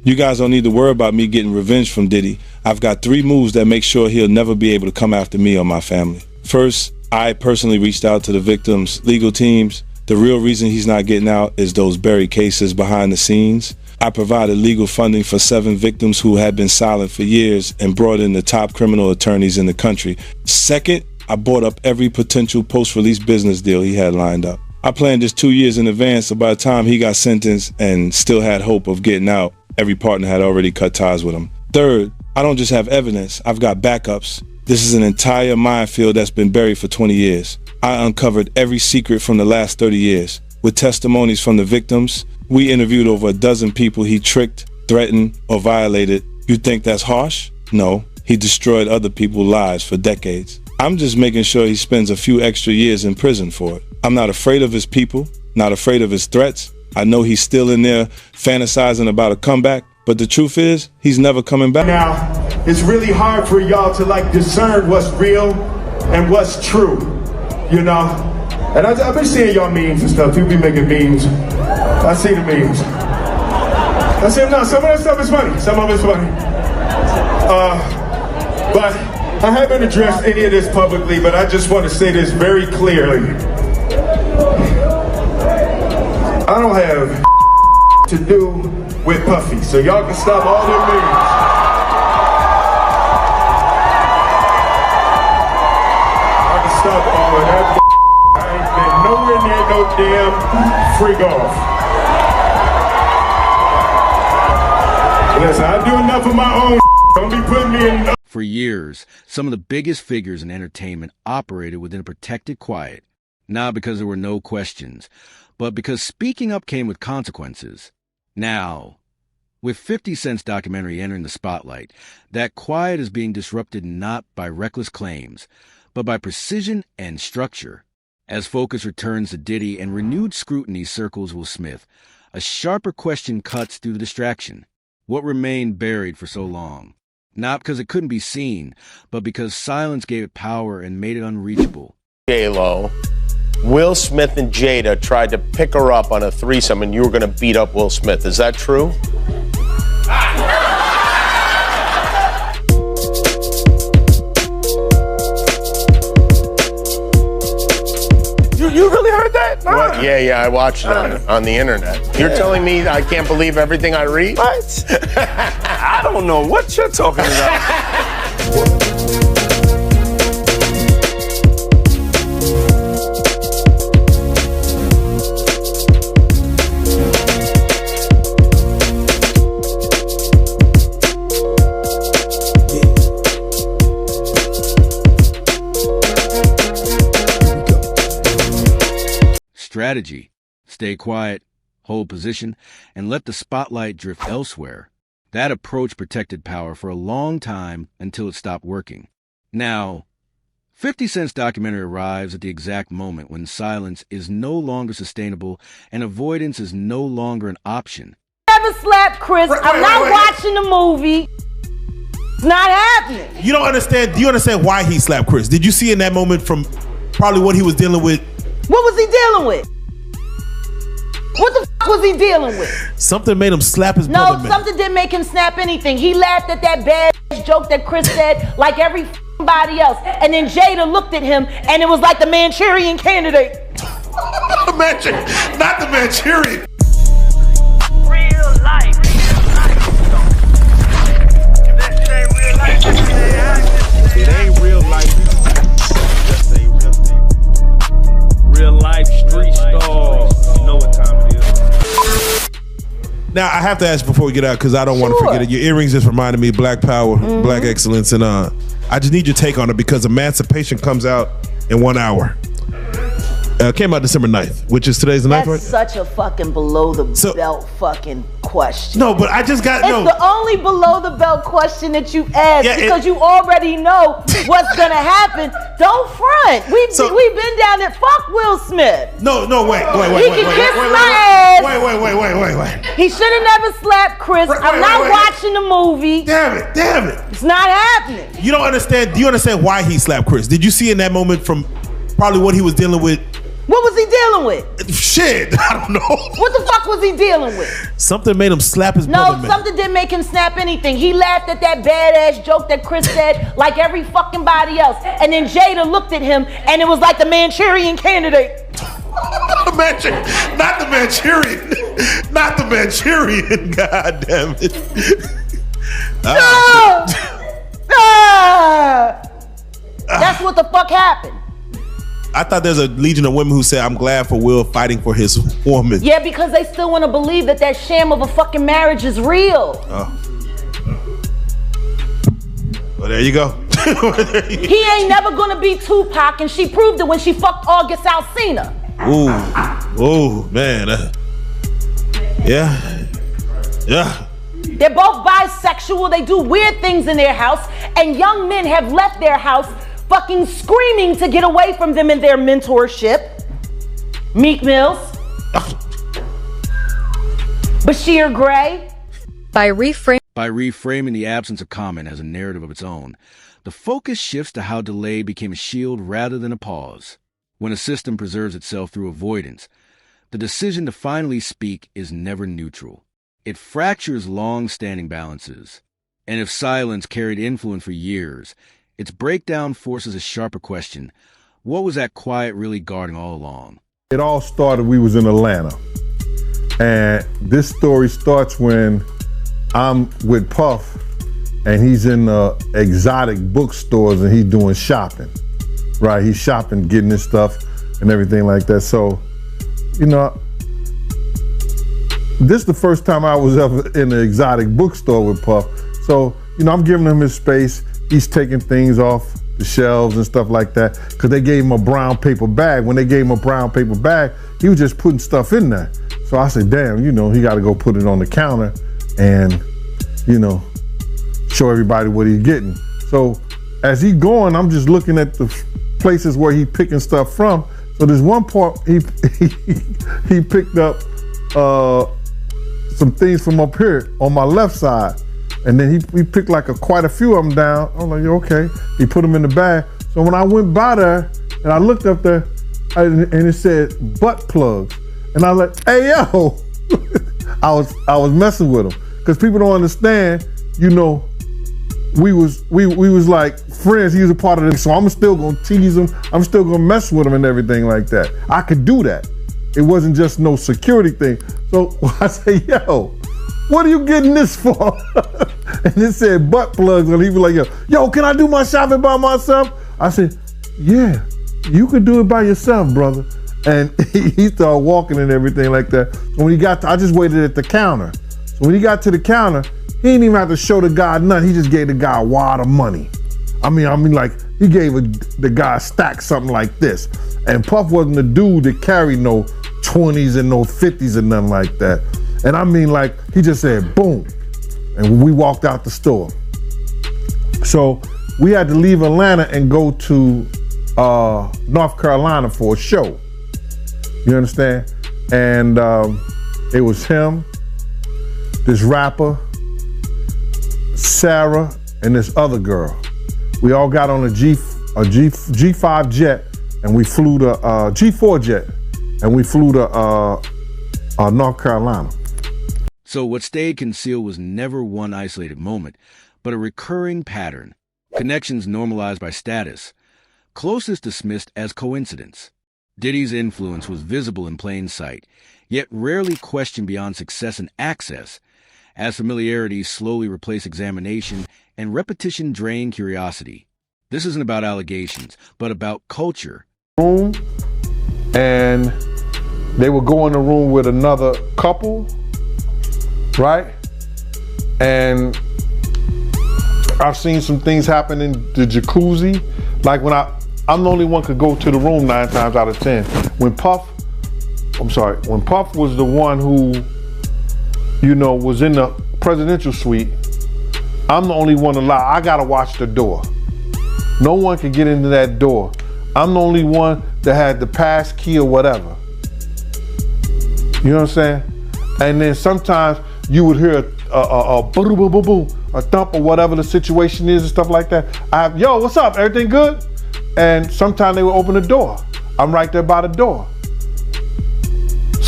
You guys don't need to worry about me getting revenge from Diddy. I've got 3 moves that make sure he'll never be able to come after me or my family. First, I personally reached out to the victims' legal teams. The real reason he's not getting out is those buried cases behind the scenes. I provided legal funding for 7 victims who had been silent for years and brought in the top criminal attorneys in the country. Second, I bought up every potential post-release business deal he had lined up. I planned this 2 years in advance, so by the time he got sentenced and still had hope of getting out, every partner had already cut ties with him. Third, I don't just have evidence, I've got backups. This is an entire minefield that's been buried for 20 years. I uncovered every secret from the last 30 years. With testimonies from the victims, we interviewed over a dozen people he tricked, threatened, or violated. You think that's harsh? No, he destroyed other people's lives for decades. I'm just making sure he spends a few extra years in prison for it. I'm not afraid of his people, not afraid of his threats. I know he's still in there fantasizing about a comeback, but the truth is, he's never coming back. Now, it's really hard for y'all to discern what's real and what's true, you know? And I've been seeing y'all memes and stuff. People be making memes. I see the memes. I see them now. Some of that stuff is funny. Some of it's funny. But I haven't addressed any of this publicly, but I just want to say this very clearly. I don't have to do with Puffy, so y'all can stop all their memes. I can stop all of that. I ain't been nowhere near no damn freak off. Listen, I do enough of my own. Don't be putting me in. For years, some of the biggest figures in entertainment operated within a protected quiet, not because there were no questions, but because speaking up came with consequences. Now, with 50 Cent's documentary entering the spotlight, that quiet is being disrupted not by reckless claims, but by precision and structure. As focus returns to Diddy and renewed scrutiny circles Will Smith, a sharper question cuts through the distraction. What remained buried for so long? Not because it couldn't be seen, but because silence gave it power and made it unreachable. J-Lo, Will Smith and Jada tried to pick her up on a threesome and you were going to beat up Will Smith. Is that true? You really heard that? Nah. What? Yeah, I watched it on the internet. You're telling me I can't believe everything I read? What? I don't know what you're talking about. Strategy: stay quiet, hold position, and let the spotlight drift elsewhere. That approach protected power for a long time until it stopped working. Now, 50 Cent's documentary arrives at the exact moment when silence is no longer sustainable and avoidance is no longer an option. Never slapped Chris. I'm not watching the movie. It's not happening. You don't understand. Do you understand why he slapped Chris? Did you see in that moment from probably what he was dealing with? What was he dealing with? What the f was he dealing with? Something made him slap his brother. No, something didn't make him snap anything. He laughed at that bad joke that Chris said like everybody else. And then Jada looked at him and it was like the Manchurian Candidate. Not the Manchurian. Real life. If that shit ain't real life, It ain't real life. Just ain't real thing. Real life street stars. You know what time it is. Now, I have to ask before we get out, because I don't want to forget it. Your earrings just reminded me of Black Power, Black Excellence, and I just need your take on it because Emancipation comes out in 1 hour. Came out December 9th, which is today's the 9th, right? That's such a fucking below the belt fucking question. No, but I just got It's the only below the belt question that you asked because you already know what's gonna happen. Don't front. We've been down there. Fuck Will Smith. No, wait. He can kiss my ass. Wait. He should have never slapped Chris. I'm not watching the movie. Damn it. It's not happening. Do you understand why he slapped Chris? Did you see in that moment from probably what he was dealing with? What was he dealing with? Shit, I don't know. What the fuck was he dealing with? Something made him slap his brother. No, something didn't make him snap anything. He laughed at that badass joke that Chris said like every fucking body else. And then Jada looked at him and it was like the Manchurian Candidate. Not the Manchurian. Not the Manchurian, god damn it. That's what the fuck happened. I thought there's a legion of women who said, I'm glad for Will fighting for his woman. Yeah, because they still want to believe that that sham of a fucking marriage is real. Oh. Well, there you go. He ain't never gonna be Tupac, and she proved it when she fucked August Alsina. Ooh, man. Yeah. They're both bisexual. They do weird things in their house, and young men have left their house fucking screaming to get away from them in their mentorship. Meek Mills. Bashir Gray. By reframing the absence of comment as a narrative of its own, the focus shifts to how delay became a shield rather than a pause. When a system preserves itself through avoidance, the decision to finally speak is never neutral. It fractures long-standing balances. And if silence carried influence for years, its breakdown forces a sharper question. What was that quiet really guarding all along? It all started, we was in Atlanta. And this story starts when I'm with Puff and he's in the exotic bookstores and he's doing shopping, right? He's shopping, getting his stuff and everything like that. So, you know, this is the first time I was ever in an exotic bookstore with Puff. So, you know, I'm giving him his space. He's taking things off the shelves and stuff like that because they gave him a brown paper bag. When they gave him a brown paper bag, he was just putting stuff in there. So I said, damn, you know, he got to go put it on the counter and, you know, show everybody what he's getting. So as he going, I'm just looking at the places where he picking stuff from. So there's one part he picked up some things from up here on my left side. And then he picked like quite a few of them down. I'm like, okay. He put them in the bag. So when I went by there and I looked up there and it said butt plugs. And I was like, hey, yo. I was messing with him. Because people don't understand, you know, we was like friends. He was a part of this. So I'm still gonna tease him. I'm still gonna mess with him and everything like that. I could do that. It wasn't just no security thing. So I say, yo, what are you getting this for? And it said butt plugs, and he was like, yo, can I do my shopping by myself? I said, yeah, you could do it by yourself, brother. And he started walking and everything like that. So when he got I just waited at the counter. So when he got to the counter, he didn't even have to show the guy nothing. He just gave the guy a wad of money. I mean, like he gave the guy a stack something like this. And Puff wasn't the dude that carried no 20s and no 50s and nothing like that. And I mean, like, he just said, boom. And we walked out the store. So we had to leave Atlanta and go to North Carolina for a show. You understand? And it was him, this rapper, Sarah, and this other girl. We all got on a G5 jet, and we flew to G4 jet, and we flew to North Carolina. So what stayed concealed was never one isolated moment, but a recurring pattern. Connections normalized by status. Closest dismissed as coincidence. Diddy's influence was visible in plain sight, yet rarely questioned beyond success and access, as familiarity slowly replaced examination and repetition drained curiosity. This isn't about allegations, but about culture. Room, and they would go in the room with another couple, right? And I've seen some things happen in the jacuzzi. Like when I'm the only one could go to the room 9 times out of 10. When Puff was the one who, you know, was in the presidential suite, I'm the only one allowed. I gotta watch the door. No one can get into that door. I'm the only one that had the pass key or whatever. You know what I'm saying? And then sometimes you would hear a boom, boom, boom, boom, a thump or whatever the situation is and stuff like that. Yo, what's up? Everything good? And sometimes they would open the door. I'm right there by the door.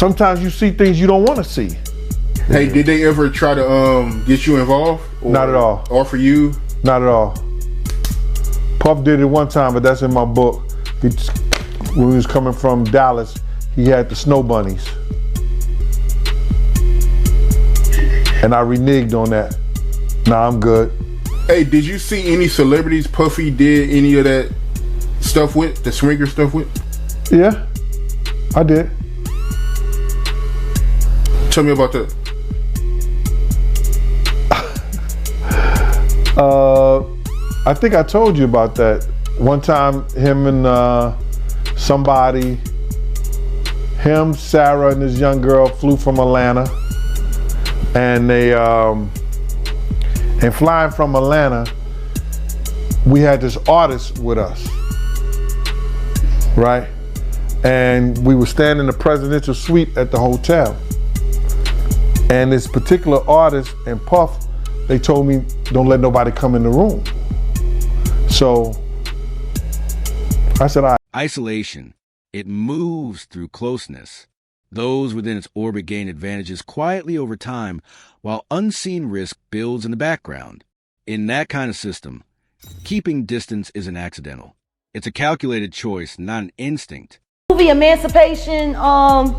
sometimes you see things you don't want to see. Hey, did they ever try to get you involved? Or Not at all. Offer you? Not at all. Puff did it one time, but that's in my book. When he was coming from Dallas, he had the snow bunnies. And I reneged on that. Nah, I'm good. Hey, did you see any celebrities Puffy did any of that stuff with, the swinger stuff with? Yeah, I did. Tell me about that. I think I told you about that. One time, him and somebody, him, Sarah, and this young girl flew from Atlanta. And they, and flying from Atlanta, we had this artist with us, right? And we were staying in the presidential suite at the hotel. And this particular artist and Puff, they told me, don't let nobody come in the room. So I said, Isolation. It moves through closeness. Those within its orbit gain advantages quietly over time, while unseen risk builds in the background. In that kind of system, keeping distance isn't accidental. It's a calculated choice, not an instinct. Movie Emancipation, how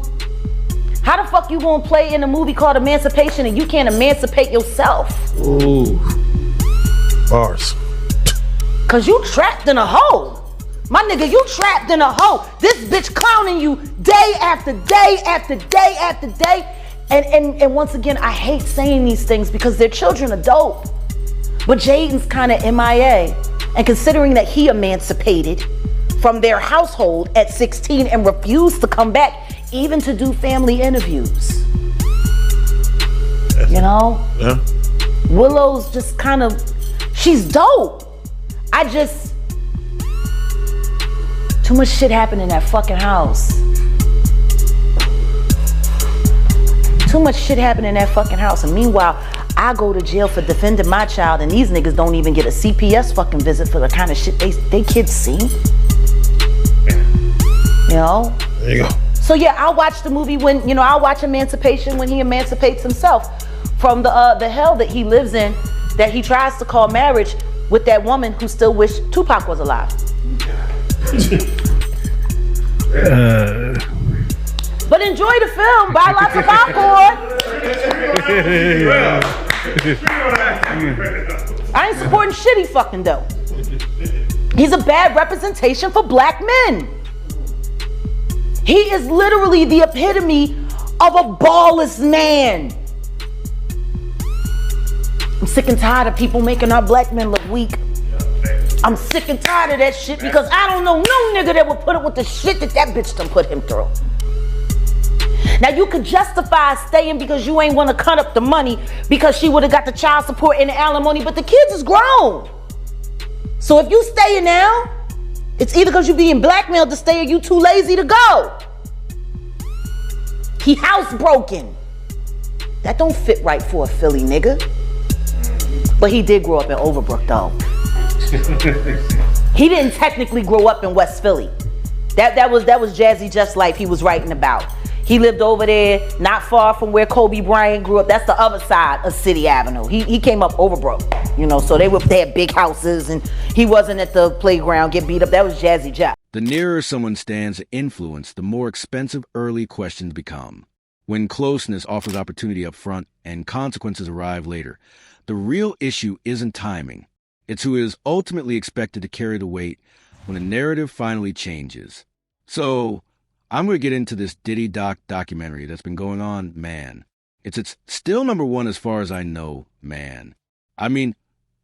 the fuck you gonna play in a movie called Emancipation and you can't emancipate yourself? Ooh. Bars. Cause you trapped in a hole. My nigga, you trapped in a hole. This bitch clowning you day after day after day after day. And once again, I hate saying these things because their children are dope. But Jaden's kind of MIA. And considering that he emancipated from their household at 16 and refused to come back even to do family interviews. You know? Yeah. Willow's just kind of, she's dope. Too much shit happened in that fucking house. Too much shit happened in that fucking house. And meanwhile, I go to jail for defending my child and these niggas don't even get a CPS fucking visit for the kind of shit they kids see. You know? There you go. So yeah, I'll watch the movie when, you know, I'll watch Emancipation when he emancipates himself from the hell that he lives in, that he tries to call marriage with that woman who still wished Tupac was alive. But enjoy the film, buy lots of popcorn. I ain't supporting shit he fucking do. He's a bad representation for black men. He is literally the epitome of a ballless man. I'm sick and tired of people making our black men look weak. I'm sick and tired of that shit because I don't know no nigga that would put up with the shit that bitch done put him through. Now you could justify staying because you ain't want to cut up the money because she would have got the child support and the alimony, but the kids is grown. So if you staying now, it's either because you being blackmailed to stay or you too lazy to go. He housebroken. That don't fit right for a Philly nigga. But he did grow up in Overbrook though. He didn't technically grow up in West Philly. That was Jazzy Just Life he was writing about. He lived over there, not far from where Kobe Bryant grew up. That's the other side of City Avenue. He came up Overbrook, you know, so they had big houses and he wasn't at the playground get beat up. That was Jazzy Jeff. The nearer someone stands to influence, the more expensive early questions become. When closeness offers opportunity up front and consequences arrive later, the real issue isn't timing. It's who is ultimately expected to carry the weight when the narrative finally changes. So, I'm going to get into this Diddy documentary that's been going on, man. It's still number one as far as I know, man. I mean,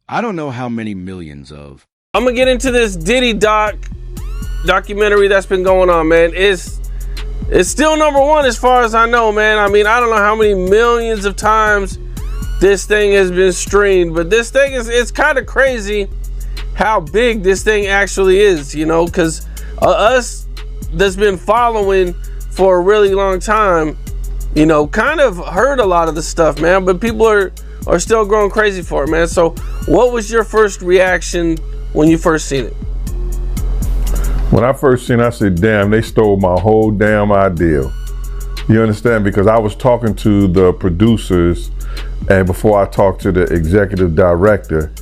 I don't know how many millions of. I'm going to get into this Diddy documentary that's been going on, man. It's still number one as far as I know, man. I mean, I don't know how many millions of times this thing has been streamed, but this thing it's kind of crazy how big this thing actually is, you know, because us that's been following for a really long time, you know, kind of heard a lot of the stuff, man, but people are still going crazy for it, man. So what was your first reaction when you first seen it? When I first seen it, I said, damn, they stole my whole damn idea. You understand? Because I was talking to the producers, and before I talked to the executive director,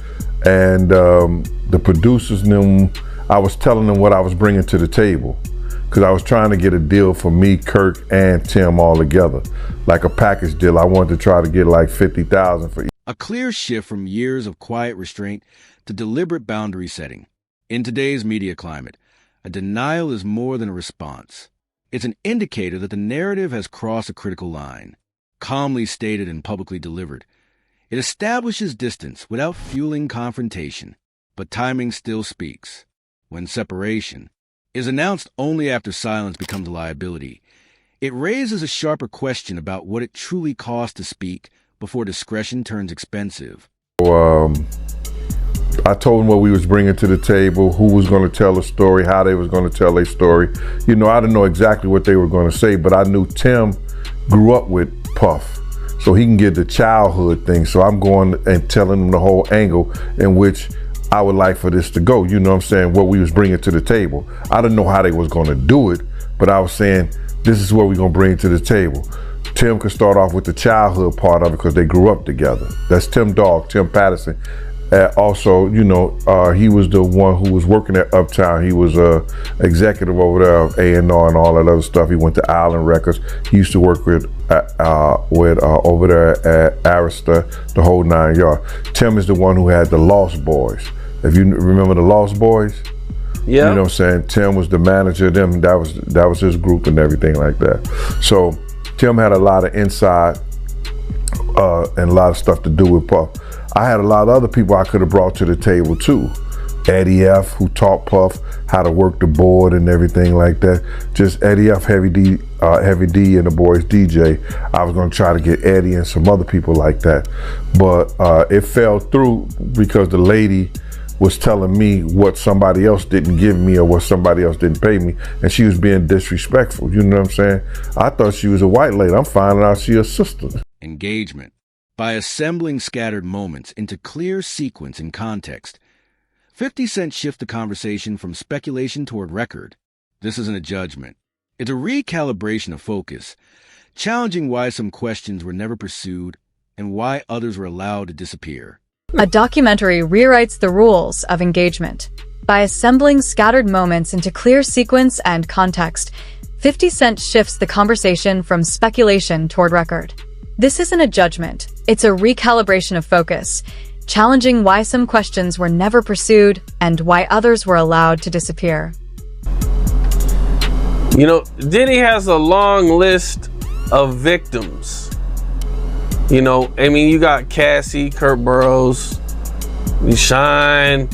and the producers knew, I was telling them what I was bringing to the table. Because I was trying to get a deal for me, Kirk, and Tim all together. Like a package deal. I wanted to try to get like $50,000 for each. A clear shift from years of quiet restraint to deliberate boundary setting. In today's media climate, a denial is more than a response. It's an indicator that the narrative has crossed a critical line, calmly stated and publicly delivered. It establishes distance without fueling confrontation, but timing still speaks. When separation is announced only after silence becomes a liability, it raises a sharper question about what it truly costs to speak before discretion turns expensive. I told them what we was bringing to the table, who was going to tell a story, how they was going to tell a story. You know, I didn't know exactly what they were going to say, but I knew Tim grew up with Puff, so he can get the childhood thing. So I'm going and telling them the whole angle in which I would like for this to go. You know what I'm saying? What we was bringing to the table. I didn't know how they was going to do it, but I was saying, this is what we're going to bring to the table. Tim could start off with the childhood part of it because they grew up together. That's Tim Dog, Tim Patterson. Also, you know, he was the one who was working at Uptown. He was executive over there of A&R and all that other stuff. He went to Island Records. He used to work with over there at Arista, the whole 9 yards. Tim is the one who had the Lost Boys. If you remember the Lost Boys, yeah, you know what I'm saying. Tim was the manager of them. That was his group and everything like that. So Tim had a lot of inside and a lot of stuff to do with Puff. I had a lot of other people I could have brought to the table too. Eddie F, who taught Puff how to work the board and everything like that. Just Eddie F, Heavy D, and the boys DJ. I was going to try to get Eddie and some other people like that, but it fell through because the lady was telling me what somebody else didn't give me or what somebody else didn't pay me, and she was being disrespectful. You know what I'm saying? I thought she was a white lady. I'm finding out she's a sister. Engagement. By assembling scattered moments into clear sequence and context, 50 Cent shifts the conversation from speculation toward record. This isn't a judgment. It's a recalibration of focus, challenging why some questions were never pursued and why others were allowed to disappear. A documentary rewrites the rules of engagement. By assembling scattered moments into clear sequence and context, 50 Cent shifts the conversation from speculation toward record. This isn't a judgment, it's a recalibration of focus, challenging why some questions were never pursued and why others were allowed to disappear. You know, Diddy has a long list of victims. You know, I mean, you got Cassie, Kurt Burrows, Shine,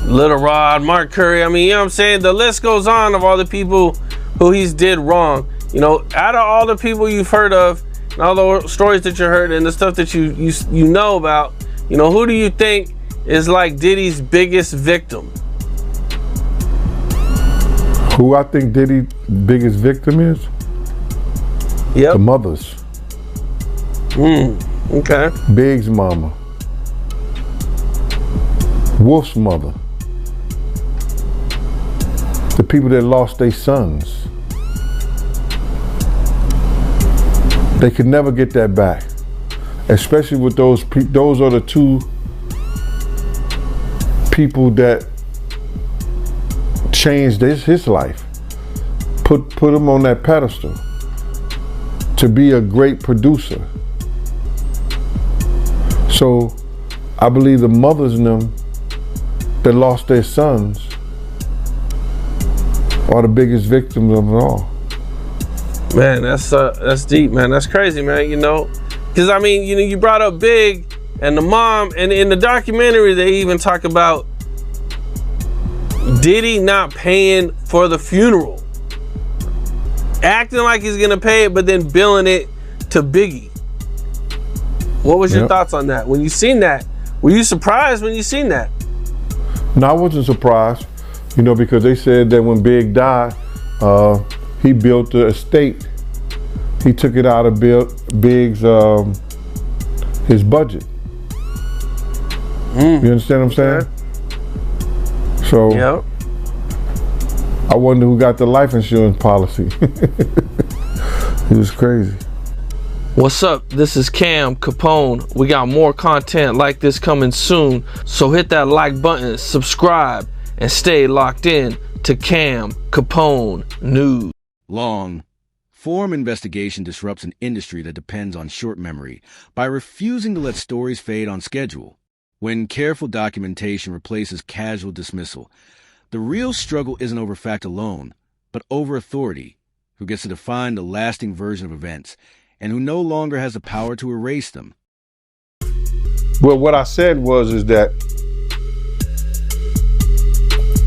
Little Rod, Mark Curry. I mean, you know what I'm saying? The list goes on of all the people who he's did wrong. You know, out of all the people you've heard of, and all the stories that you heard and the stuff that you know about, you know, who do you think is like Diddy's biggest victim? Who I think Diddy's biggest victim is? Yep. The mothers. Okay. Big's mama. Wolf's mother. The people that lost their sons. They could never get that back, especially with those are the two people that changed his life, put him on that pedestal to be a great producer. So I believe the mothers in them that lost their sons are the biggest victims of it all. Man, that's deep, man. That's crazy, man. You know, because I mean, you know, you brought up Big and the mom, and in the documentary they even talk about Diddy not paying for the funeral, acting like he's gonna pay it, but then billing it to Biggie. What was your thoughts on that? When you seen that, were you surprised when you seen that? No, I wasn't surprised. You know, because they said that when Big died, he built the estate. He took it out of Big's his budget. You understand what I'm saying? So yep. I wonder who got the life insurance policy. He was crazy. What's up? This is Cam Capone. We got more content like this coming soon, so hit that like button, subscribe, and stay locked in to Cam Capone News. Long form investigation disrupts an industry that depends on short memory by refusing to let stories fade on schedule. When careful documentation replaces casual dismissal, the real struggle isn't over fact alone, but over authority, who gets to define the lasting version of events and who no longer has the power to erase them. Well, what I said is that,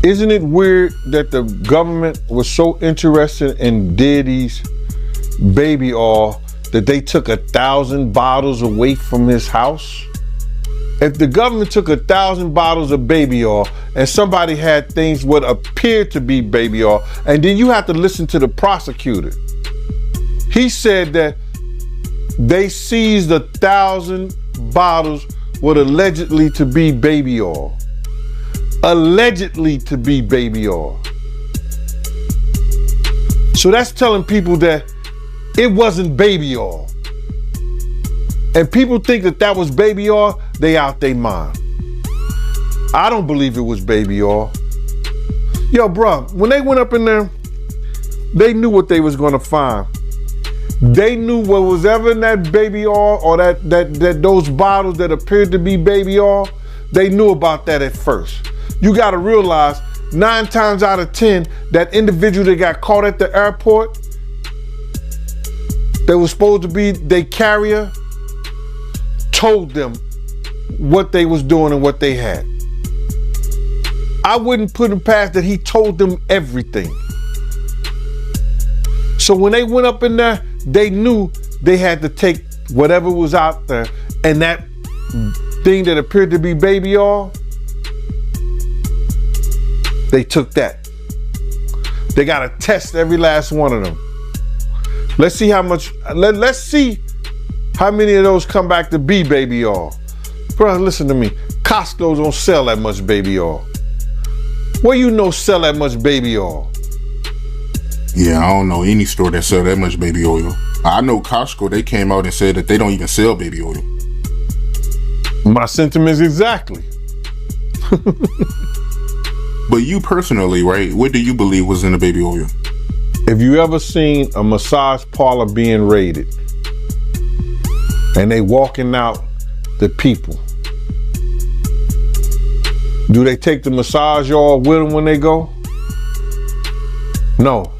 isn't it weird that the government was so interested in Diddy's baby oil that they took 1,000 bottles away from his house? If the government took 1,000 bottles of baby oil and somebody had things what appeared to be baby oil, and then you have to listen to the prosecutor. He said that they seized 1,000 bottles what allegedly to be baby oil. Allegedly to be baby oil. So that's telling people that it wasn't baby oil. And people think that that was baby oil, they out their mind. I don't believe it was baby oil. Yo, bro, when they went up in there, they knew what they was gonna find. They knew what was ever in that baby oil or that those bottles that appeared to be baby oil, they knew about that at first. You gotta realize 9 times out of 10, that individual that got caught at the airport, that was supposed to be their carrier, told them what they was doing and what they had. I wouldn't put him past that he told them everything. So when they went up in there, they knew they had to take whatever was out there, and that thing that appeared to be baby oil, they took that. They got to test every last one of them. Let's see how much, let's see how many of those come back to be baby oil. Bro, listen to me. Costco don't sell that much baby oil. Where you know sell that much baby oil? Yeah, I don't know any store that sell that much baby oil. I know Costco, they came out and said that they don't even sell baby oil. My sentiments exactly. But you personally, right, what do you believe was in the baby oil? If you ever seen a massage parlor being raided and they walking out the people, do they take the massage oil with them when they go? No.